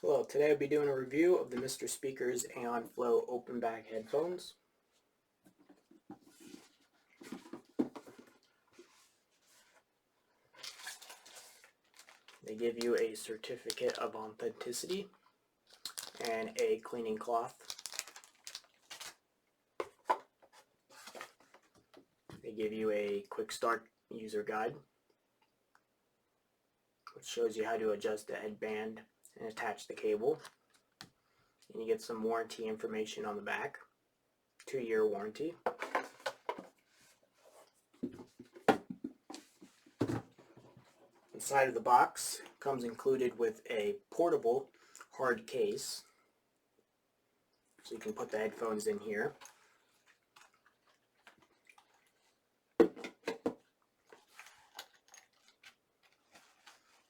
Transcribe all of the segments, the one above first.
Hello, today I'll be doing a review of the MrSpeakers Aeon Flow open back headphones. They give you a certificate of authenticity and a cleaning cloth. They give you a quick start user guide, which shows you how to adjust the headband and attach the cable. And you get some warranty information on the back, 2-year warranty. Inside of the box comes included with a portable hard case, so you can put the headphones in here.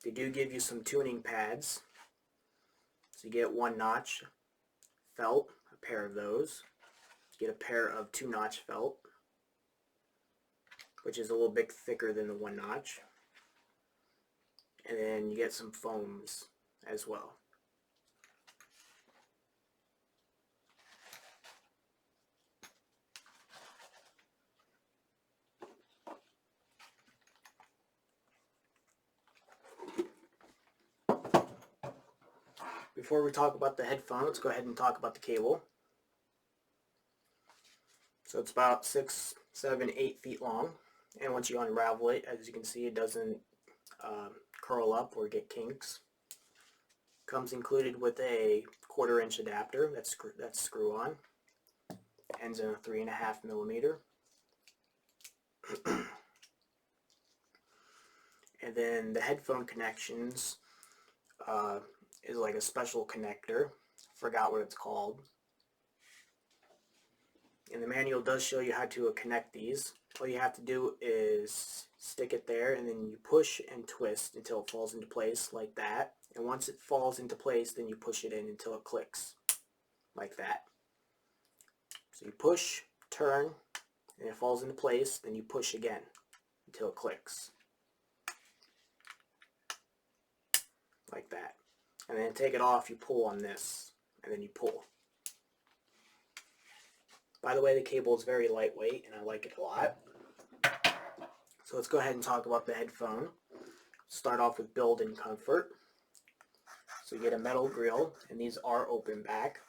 They do give you some tuning pads, so you get 1-notch felt, a pair of those. You get a pair of 2-notch felt, which is a little bit thicker than the 1-notch. And then you get some foams as well. Before we talk about the headphone, let's go ahead and talk about the cable. So it's about 6, 7, 8 feet long, and once you unravel it, as you can see, it doesn't curl up or get kinks. Comes included with a 1/4-inch adapter that's screw on. Ends in a 3.5 millimeter. And then the headphone connections is like a special connector. Forgot what it's called. And the manual does show you how to connect these. All you have to do is stick it there, and then you push and twist until it falls into place like that. And once it falls into place, then you push it in until it clicks like that. So you push, turn, and it falls into place. Then you push again until it clicks like that. And then take it off, you pull on this, and then you pull. By the way, the cable is very lightweight, and I like it a lot. So let's go ahead and talk about the headphone. Start off with build and comfort. So you get a metal grill, and these are open back.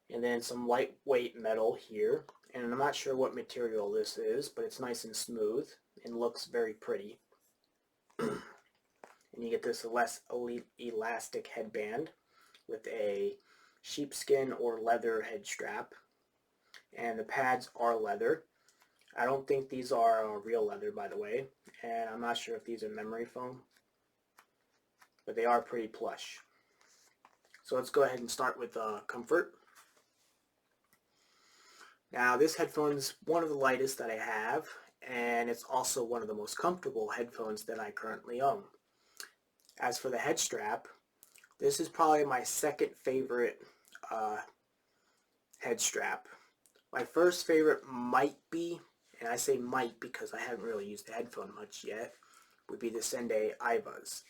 And then some lightweight metal here. And I'm not sure what material this is, but it's nice and smooth and looks very pretty. And you get this elastic headband with a sheepskin or leather head strap. And the pads are leather. I don't think these are real leather, by the way, and I'm not sure if these are memory foam, but they are pretty plush. So let's go ahead and start with comfort. Now this headphone is one of the lightest that I have, and it's also one of the most comfortable headphones that I currently own. As for the head strap, this is probably my second favorite head strap. My first favorite might be, and I say might because I haven't really used the headphone much yet, would be the Sende Ivas,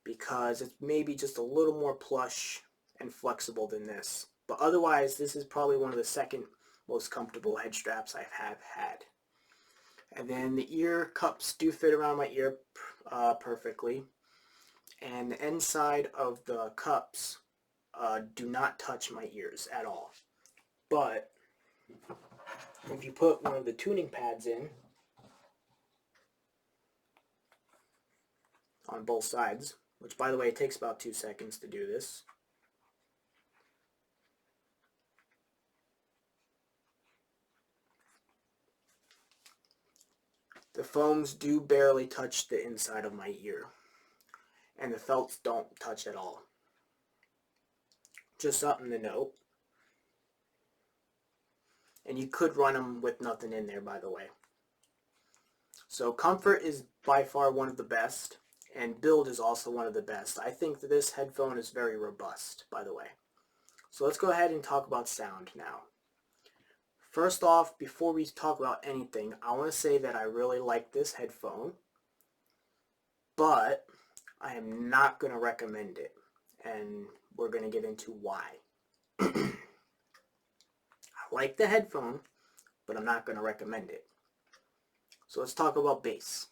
because it's maybe just a little more plush and flexible than this. But otherwise, this is probably one of the second most comfortable head straps I have had. And then the ear cups do fit around my ear perfectly. And the inside of the cups do not touch my ears at all. But if you put one of the tuning pads in on both sides, which by the way it takes about 2 seconds to do this, the foams do barely touch the inside of my ear, and the felts don't touch at all. Just something to note. And you could run them with nothing in there, by the way. So comfort is by far one of the best, and build is also one of the best. I think that this headphone is very robust, by the way. So let's go ahead and talk about sound now. First off, before we talk about anything, I want to say that I really like this headphone, but I am not going to recommend it. and we're going to get into why. I like the headphone, but I'm not going to recommend it. So let's talk about bass.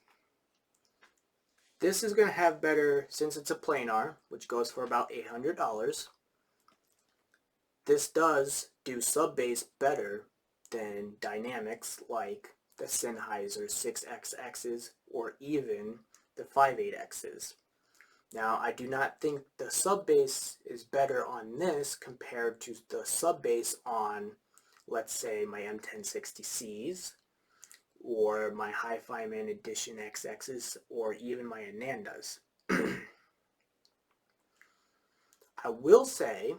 This is going to have better, since it's a planar, which goes for about $800. This does do sub bass better than dynamics like the Sennheiser 6XXs or even the 5.8Xs. Now, I do not think the sub bass is better on this compared to the sub bass on, let's say, my M1060Cs or my Hi-Fi-Man Edition XXs or even my Anandas. I will say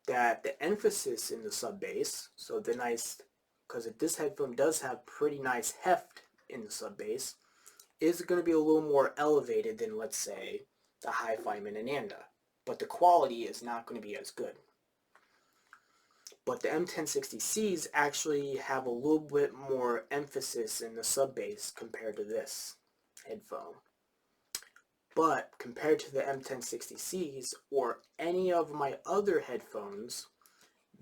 that the emphasis in the sub bass, so the nice, because this headphone does have pretty nice heft in the sub bass, is going to be a little more elevated than, let's say, the Hi-Fi-Man Ananda, but the quality is not going to be as good. But the M1060Cs actually have a little bit more emphasis in the sub bass compared to this headphone. But compared to the M1060Cs or any of my other headphones,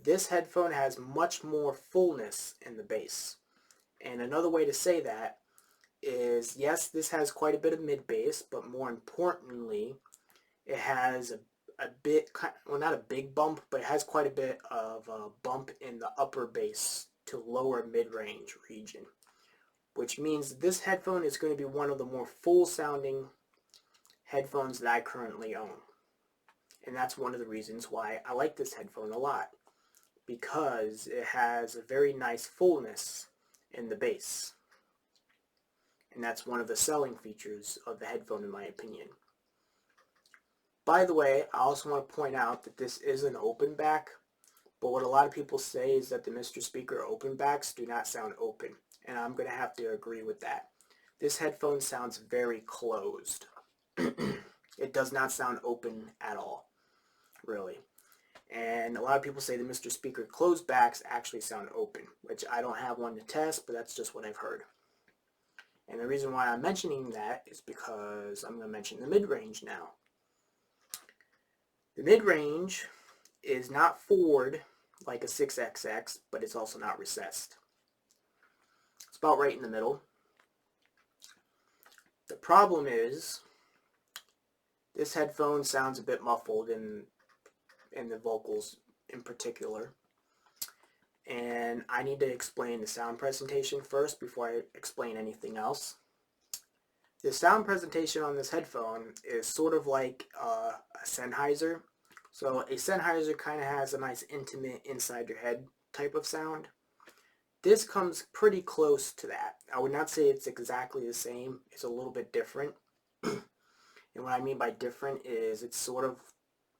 this headphone has much more fullness in the bass. And another way to say that is, yes, this has quite a bit of mid bass, but more importantly, it has a bit, well, not a big bump, but it has quite a bit of a bump in the upper bass to lower mid-range region, which means this headphone is going to be one of the more full sounding headphones that I currently own. And that's one of the reasons why I like this headphone a lot, because it has a very nice fullness in the bass. And that's one of the selling features of the headphone, in my opinion. By the way, I also want to point out that this is an open back, but what a lot of people say is that the MrSpeakers open backs do not sound open, and I'm going to have to agree with that. This headphone sounds very closed. It does not sound open at all, really. And a lot of people say the MrSpeakers closed backs actually sound open, which I don't have one to test, but that's just what I've heard. And the reason why I'm mentioning that is because I'm going to mention the mid-range now. The mid-range is not forward like a 6XX, but it's also not recessed. It's about right in the middle. The problem is this headphone sounds a bit muffled in the vocals in particular. And I need to explain the sound presentation first before I explain anything else. The sound presentation on this headphone is sort of like a Sennheiser. So a Sennheiser kind of has a nice intimate inside your head type of sound. This comes pretty close to that. I would not say it's exactly the same. It's a little bit different. And what I mean by different is it's sort of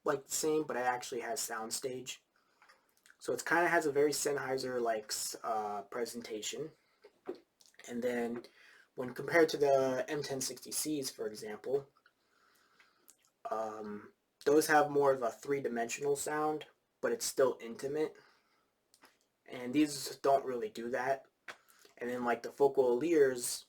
like the same, but it actually has soundstage. So it kind of has a very Sennheiser-like presentation. And then when compared to the M1060Cs, for example, those have more of a three-dimensional sound, but it's still intimate. And these don't really do that. And then like the focal Leers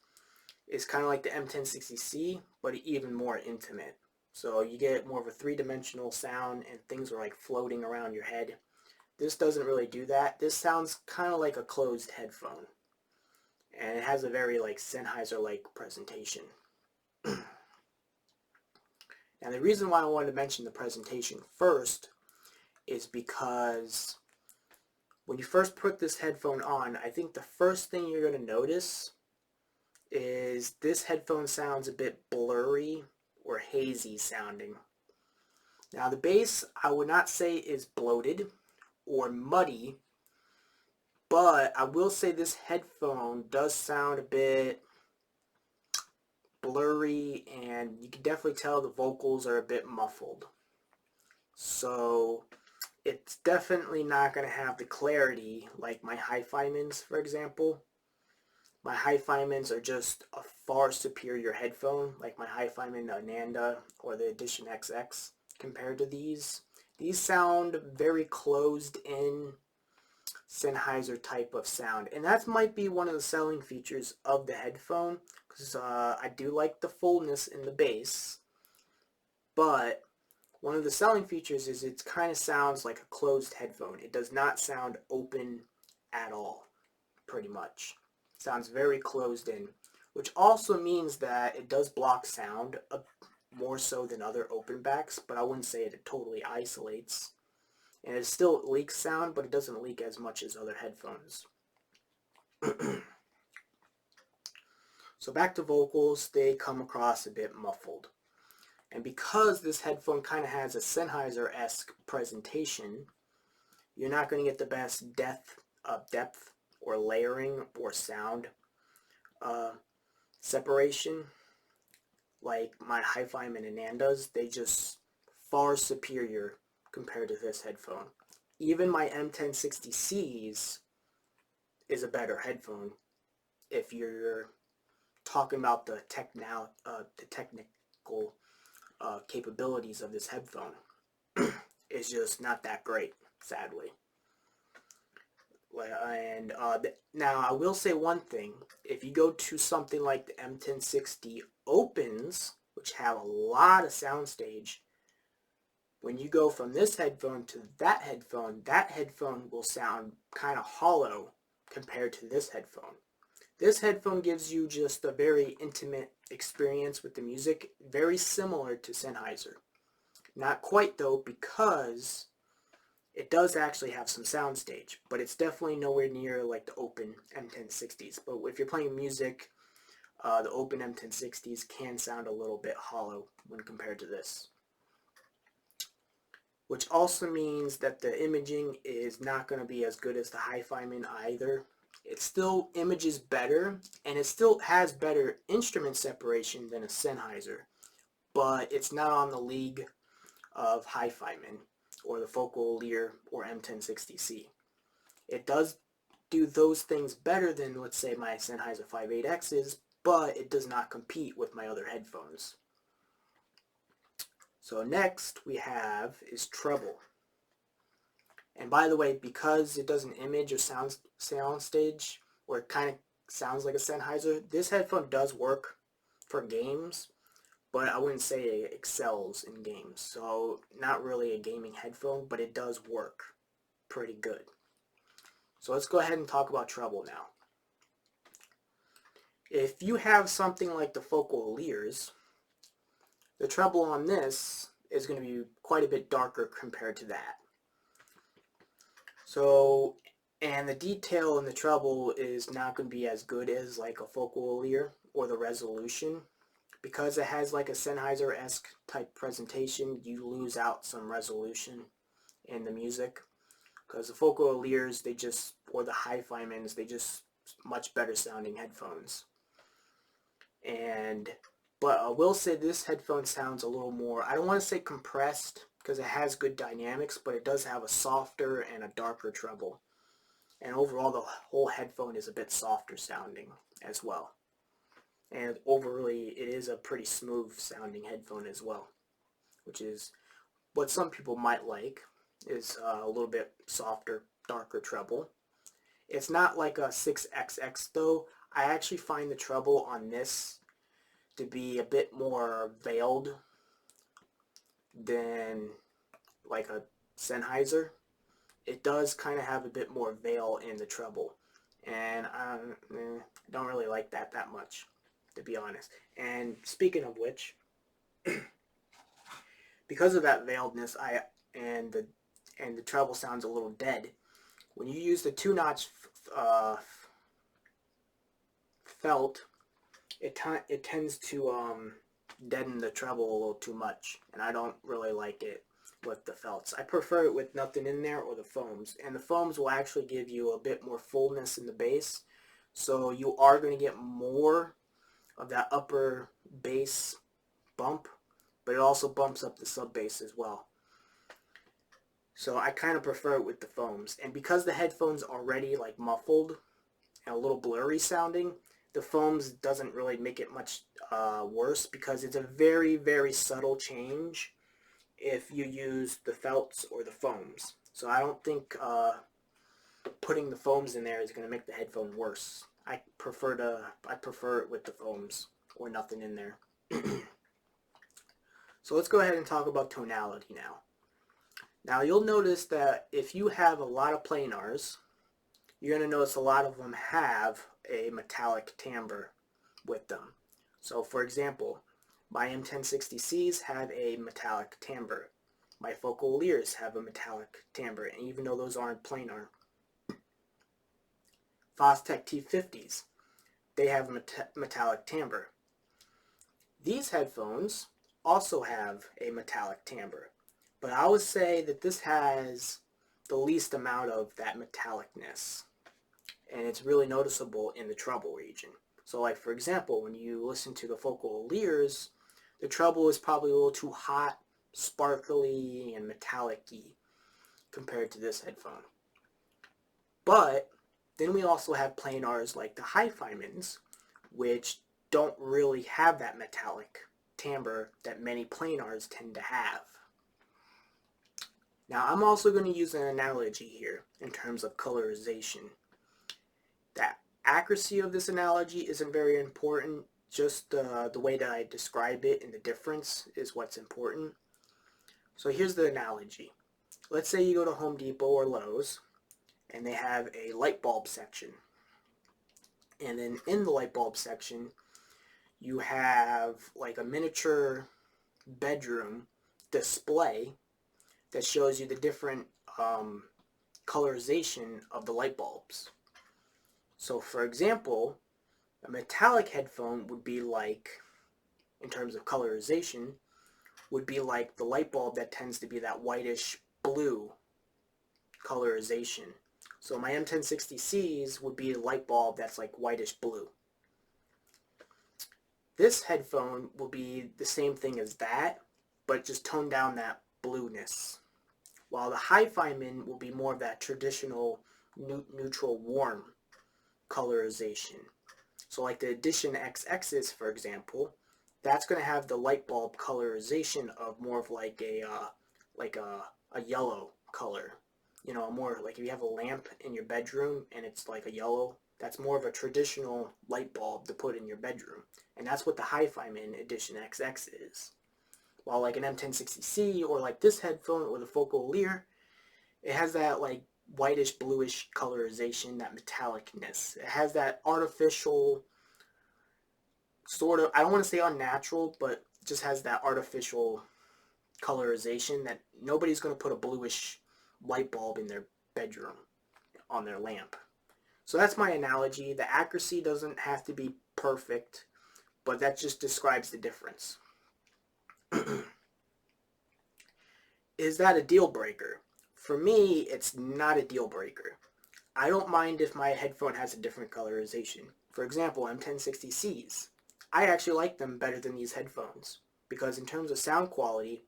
is kind of like the M1060C, but even more intimate. So you get more of a three-dimensional sound and things are like floating around your head. This doesn't really do that. This sounds kind of like a closed headphone. And it has a very like Sennheiser-like presentation. Now the reason why I wanted to mention the presentation first is because when you first put this headphone on, I think the first thing you're going to notice is this headphone sounds a bit blurry or hazy sounding. Now the bass I would not say is bloated or muddy, but I will say this headphone does sound a bit blurry, and you can definitely tell the vocals are a bit muffled. So it's definitely not going to have the clarity like my Hi-Fi-Mans, for example. My Hi-Fi-Mans are just a far superior headphone, like my Hi-Fi-Man Ananda or the Edition XX compared to these. These sound very closed in Sennheiser type of sound, and that might be one of the selling features of the headphone, because I do like the fullness in the bass, but one of the selling features is it kind of sounds like a closed headphone. It does not sound open at all, pretty much. It sounds very closed in, which also means that it does block sound more so than other open backs, but I wouldn't say it totally isolates. And it still leaks sound, but it doesn't leak as much as other headphones. So back to vocals, they come across a bit muffled. And because this headphone kind of has a Sennheiser-esque presentation, you're not going to get the best depth or layering or sound separation like my Hi-Fi and Ananda's. They just far superior compared to this headphone. Even my M1060Cs is a better headphone if you're talking about the technical capabilities of this headphone. It's just not that great, sadly. And now I will say one thing: if you go to something like the M1060 Opens, which have a lot of soundstage, when you go from this headphone to that headphone will sound kind of hollow compared to this headphone. This headphone gives you just a very intimate experience with the music, very similar to Sennheiser. Not quite though, because it does actually have some soundstage, but it's definitely nowhere near like the open M1060s. But if you're playing music, the open M1060s can sound a little bit hollow when compared to this. Which also means that the imaging is not going to be as good as the Hi-Fi either. It still images better, and it still has better instrument separation than a Sennheiser, but it's not on the league of Hi-Fi or the Focal Lear or M1060C. It does do those things better than, let's say, my Sennheiser 5.8X's, but it does not compete with my other headphones. So next we have is treble. And by the way, because it doesn't image or soundstage, or it kind of sounds like a Sennheiser, this headphone does work for games, but I wouldn't say it excels in games. So not really a gaming headphone, but it does work pretty good. So let's go ahead and talk about treble now. If you have something like the Focal Lears, the treble on this is going to be quite a bit darker compared to that. So, and the detail in the treble is not going to be as good as like a Focal Lear or the resolution. Because it has like a Sennheiser-esque type presentation, you lose out some resolution in the music. Because the Focal Lears, or the Hi-Fi Mans, they just much better sounding headphones. But I will say this headphone sounds a little more, I don't want to say compressed, because it has good dynamics, but it does have a softer and a darker treble. And overall, the whole headphone is a bit softer sounding as well. And overall, it is a pretty smooth sounding headphone as well, which is what some people might like, is a little bit softer, darker treble. It's not like a 6XX though. I actually find the treble on this to be a bit more veiled than like a Sennheiser. It does kind of have a bit more veil in the treble, and I don't really like that much, to be honest. And speaking of which, because of that veiledness, and the treble sounds a little dead. When you use the 2-notch felt, it tends to deaden the treble a little too much, and I don't really like it with the felts. I prefer it with nothing in there or the foams, and the foams will actually give you a bit more fullness in the bass, so you are going to get more of that upper bass bump, but it also bumps up the sub bass as well. So I kind of prefer it with the foams, and because the headphones are already like muffled and a little blurry sounding, the foams doesn't really make it much worse, because it's a very, very subtle change if you use the felts or the foams. So I don't think putting the foams in there is going to make the headphone worse. I prefer it with the foams or nothing in there. So let's go ahead and talk about tonality now. Now you'll notice that if you have a lot of planars, you're going to notice a lot of them have a metallic timbre with them. So for example, my M1060Cs have a metallic timbre. My focal leers have a metallic timbre, and even though those aren't planar. Fostech T50s, they have a metallic timbre. These headphones also have a metallic timbre, but I would say that this has the least amount of that metallicness, and it's really noticeable in the treble region. So like for example, when you listen to the focal leers, the treble is probably a little too hot, sparkly, and metallic-y compared to this headphone. But then we also have planars like the hi-fi-mins, which don't really have that metallic timbre that many planars tend to have. Now I'm also going to use an analogy here in terms of colorization. The accuracy of this analogy isn't very important, just the way that I describe it and the difference is what's important. So here's the analogy. Let's say you go to Home Depot or Lowe's and they have a light bulb section. And then in the light bulb section, you have like a miniature bedroom display that shows you the different colorization of the light bulbs. So for example, a metallic headphone would be like, in terms of colorization, would be like the light bulb that tends to be that whitish blue colorization. So my M1060Cs would be a light bulb that's like whitish blue. This headphone will be the same thing as that, but just tone down that blueness. While the hi-fi-min will be more of that traditional neutral warm colorization. So like the Edition XXs, for example, that's going to have the light bulb colorization of more of like a yellow color. You know, more like if you have a lamp in your bedroom and it's like a yellow, that's more of a traditional light bulb to put in your bedroom. And that's what the hi-fi-min Edition XX is. While like an M1060C or like this headphone or the focal leer, it has that like whitish bluish colorization, that metallicness. It has that artificial sort of, I don't want to say unnatural, but just has that artificial colorization that nobody's going to put a bluish light bulb in their bedroom on their lamp. So that's my analogy. The accuracy doesn't have to be perfect, but that just describes the difference. Is that a deal breaker? For me, it's not a deal breaker. I don't mind if my headphone has a different colorization. For example, M1060Cs. I actually like them better than these headphones because in terms of sound quality,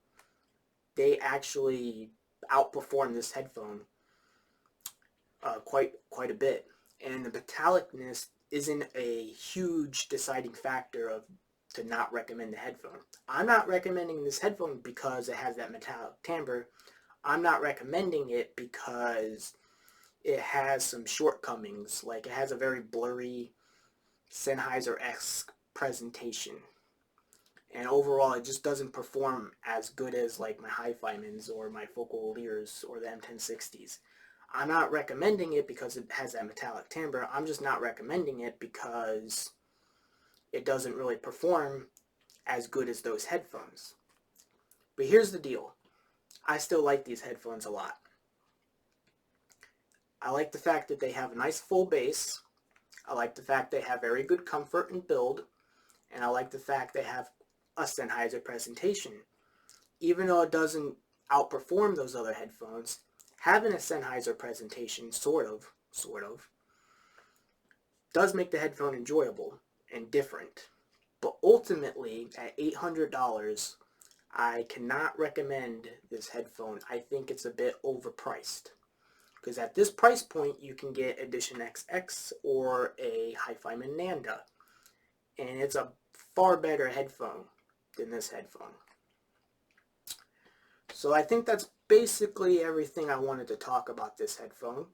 they actually outperform this headphone quite a bit. And the metallicness isn't a huge deciding factor to not recommend the headphone. I'm not recommending this headphone because it has that metallic timbre. I'm not recommending it because it has some shortcomings. Like it has a very blurry Sennheiser-esque presentation. And overall it just doesn't perform as good as like my hi-fi-mins or my focal leers or the M1060s. I'm not recommending it because it has that metallic timbre. I'm just not recommending it because it doesn't really perform as good as those headphones. But here's the deal. I still like these headphones a lot. I like the fact that they have a nice full bass. I like the fact they have very good comfort and build. And I like the fact they have a Sennheiser presentation. Even though it doesn't outperform those other headphones, having a Sennheiser presentation, sort of, does make the headphone enjoyable and different. But ultimately, at $800, I cannot recommend this headphone. I think it's a bit overpriced. Because at this price point, you can get Edition XX or a hi-fi-min Nanda. And it's a far better headphone than this headphone. So I think that's basically everything I wanted to talk about this headphone.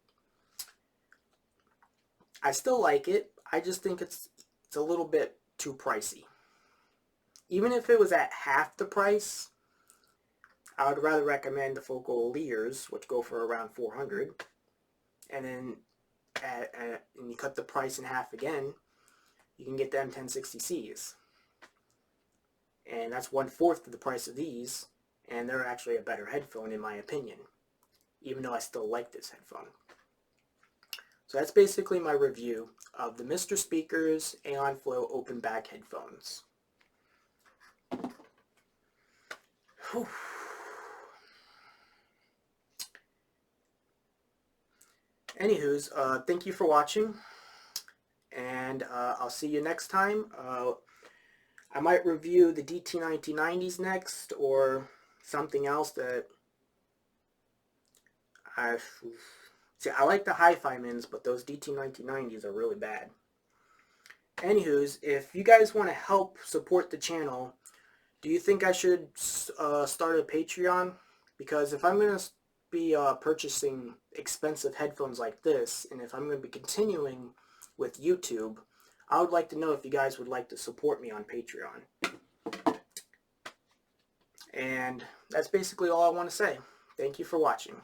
I still like it. I just think it's a little bit too pricey. even if it was at half the price, I would rather recommend the focal leaders, which go for around $400. And then and you cut the price in half again, you can get the M1060Cs. And that's 1/4 of the price of these, and they're actually a better headphone in my opinion, even though I still like this headphone. So that's basically my review of the MrSpeakers Aeon Flow open back headphones. Whew. Anywho's, thank you for watching, and I'll see you next time. I might review the DT1990s next, or something else that I like the hi-fi mins, but those DT1990s are really bad. Anywho's, if you guys want to help support the channel, do you think I should start a Patreon? Because if I'm going to be purchasing expensive headphones like this, and if I'm going to be continuing with YouTube, I would like to know if you guys would like to support me on Patreon. And that's basically all I want to say. Thank you for watching.